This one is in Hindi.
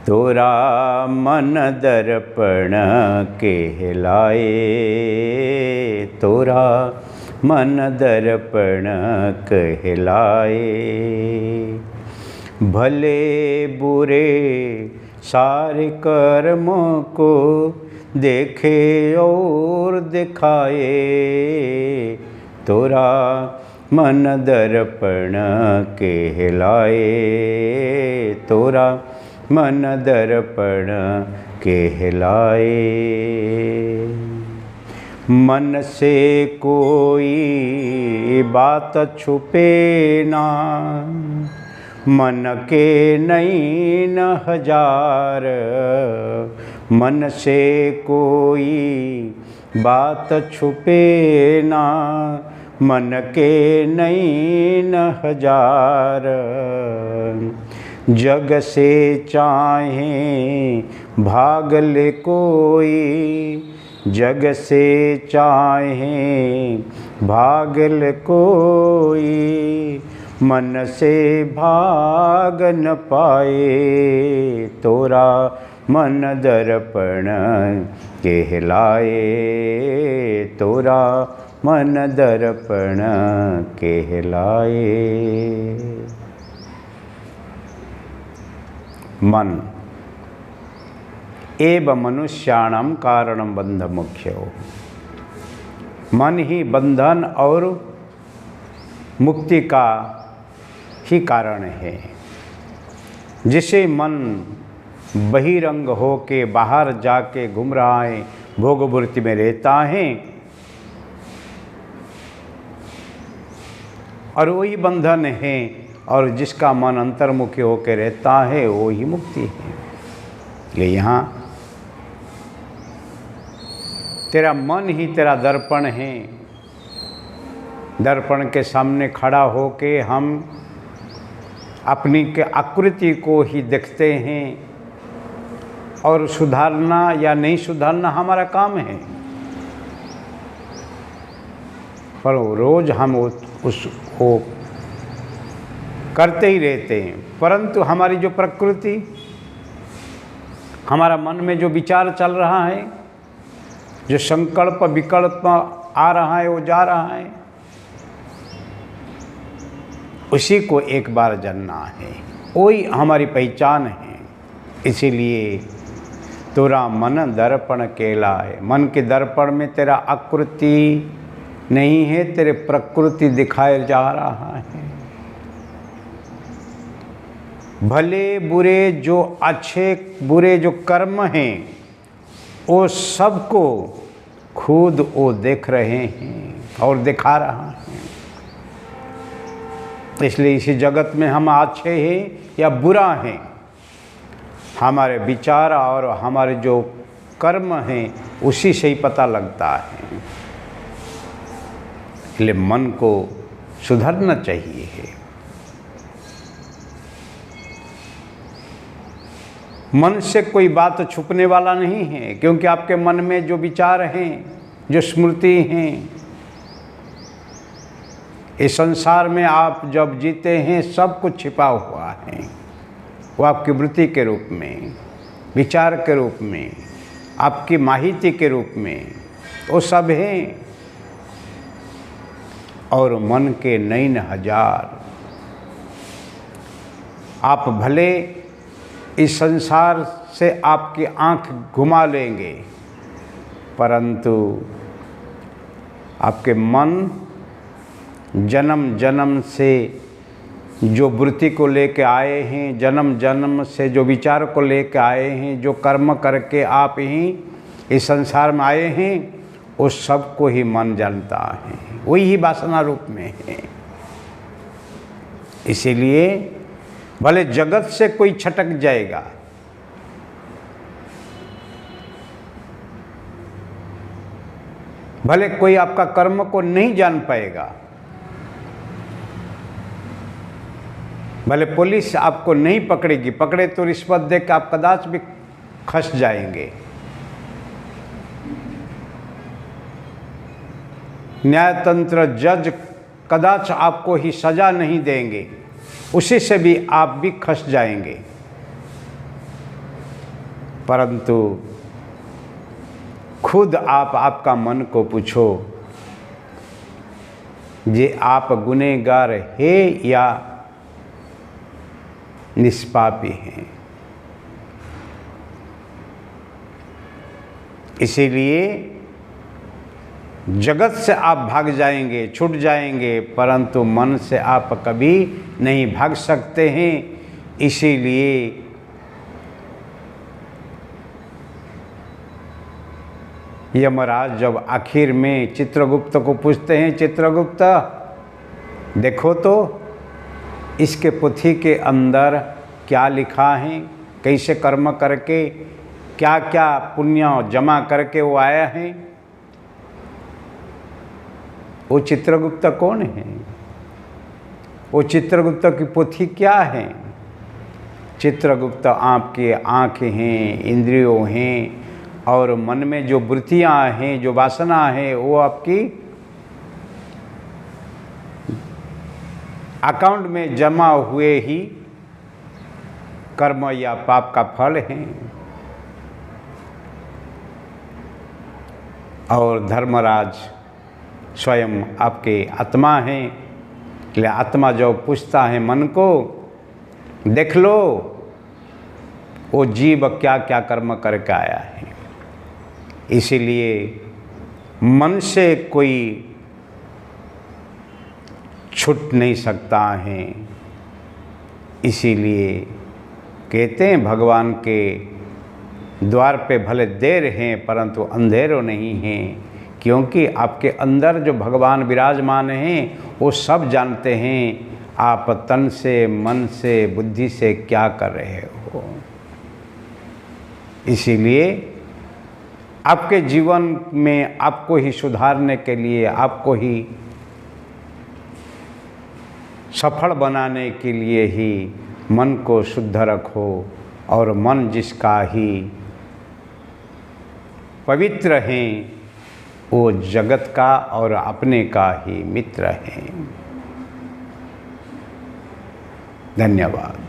तोरा मन दर्पण कहलाए, तोरा मन दर्पण कहलाए। भले बुरे सारे कर्म को देखे और दिखाए, तोरा मन दर्पण कहलाए, तोरा मन दर्पण कहलाए। मन से कोई बात छुपे ना, मन के नैन हजार। मन से कोई बात छुपे ना, मन के नैन हजार। जग से चाहे भाग ले कोई, जग से चाहे भाग ले कोई, मन से भाग न पाए, तोरा मन दर्पण कहलाए, तोरा मन दर्पण कहलाए। मन एव मनुष्याणाम कारणम बंध मुख्यो। मन ही बंधन और मुक्ति का ही कारण है। जिसे मन बहिरंग हो के बाहर जाके घूम रहा है, भोगवृत्ति में रहता है, और वही बंधन है, और जिसका मन अंतर्मुखी होकर रहता है वो ही मुक्ति है। ये यहाँ तेरा मन ही तेरा दर्पण है। दर्पण के सामने खड़ा होके हम अपनी के आकृति को ही देखते हैं, और सुधारना या नहीं सुधारना हमारा काम है। पर रोज़ हम उसको करते ही रहते हैं, परंतु हमारी जो प्रकृति, हमारा मन में जो विचार चल रहा है, जो संकल्प विकल्प आ रहा है, वो जा रहा है, उसी को एक बार जानना है। वही हमारी पहचान है। इसीलिए तोरा मन दर्पण कहलाए। मन के दर्पण में तेरा आकृति नहीं है, तेरे प्रकृति दिखाए जा रहा है। भले बुरे जो अच्छे बुरे जो कर्म हैं, वो सबको खुद वो देख रहे हैं और दिखा रहा है। इसलिए इसी जगत में हम अच्छे हैं या बुरा हैं, हमारे विचार और हमारे जो कर्म हैं उसी से ही पता लगता है। इसलिए मन को सुधरना चाहिए है। मन से कोई बात छुपने वाला नहीं है, क्योंकि आपके मन में जो विचार हैं, जो स्मृति हैं, इस संसार में आप जब जीते हैं सब कुछ छिपा हुआ है। वो आपकी वृत्ति के रूप में, विचार के रूप में, आपकी माहिती के रूप में वो सब हैं। और मन के नैन हजार। आप भले इस संसार से आपकी आंख घुमा लेंगे, परंतु आपके मन जन्म जन्म से जो वृत्ति को लेके आए हैं, जन्म जन्म से जो विचार को लेके आए हैं, जो कर्म करके आप ही इस संसार में आए हैं, उस सब को ही मन जानता है। वही ही वासना रूप में है। इसीलिए भले जगत से कोई छटक जाएगा, भले कोई आपका कर्म को नहीं जान पाएगा, भले पुलिस आपको नहीं पकड़ेगी, पकड़े तो रिश्वत देकर आप कदाच भी खस जाएंगे। न्यायतंत्र जज कदाच आपको ही सजा नहीं देंगे, उसी से भी आप भी खस जाएंगे। परंतु खुद आप आपका मन को पूछो, जे आप गुनहगार है या निष्पापी हैं। इसीलिए जगत से आप भाग जाएंगे, छूट जाएंगे, परंतु मन से आप कभी नहीं भाग सकते हैं। इसीलिए यमराज जब आखिर में चित्रगुप्त को पूछते हैं, चित्रगुप्त देखो तो इसके पोथी के अंदर क्या लिखा है, कैसे कर्म करके क्या क्या पुण्य जमा करके वो आया है। वो चित्रगुप्त कौन है? वो चित्रगुप्त की पोथी क्या है? चित्रगुप्त आपकी आँखें हैं, इंद्रियों हैं, और मन में जो वृत्तियाँ हैं, जो वासना है, वो आपकी अकाउंट में जमा हुए ही कर्म या पाप का फल है। और धर्मराज स्वयं आपके आत्मा हैं, इसलिए आत्मा जो पूछता है मन को, देख लो वो जीव क्या क्या कर्म करके आया है। इसीलिए मन से कोई छूट नहीं सकता है। इसीलिए कहते हैं भगवान के द्वार पे भले देर हैं परंतु अंधेरों नहीं हैं, क्योंकि आपके अंदर जो भगवान विराजमान हैं वो सब जानते हैं आप तन से, मन से, बुद्धि से क्या कर रहे हो। इसीलिए आपके जीवन में आपको ही सुधारने के लिए, आपको ही सफल बनाने के लिए ही मन को शुद्ध रखो, और मन जिसका ही पवित्र है वो जगत का और अपने का ही मित्र है। धन्यवाद।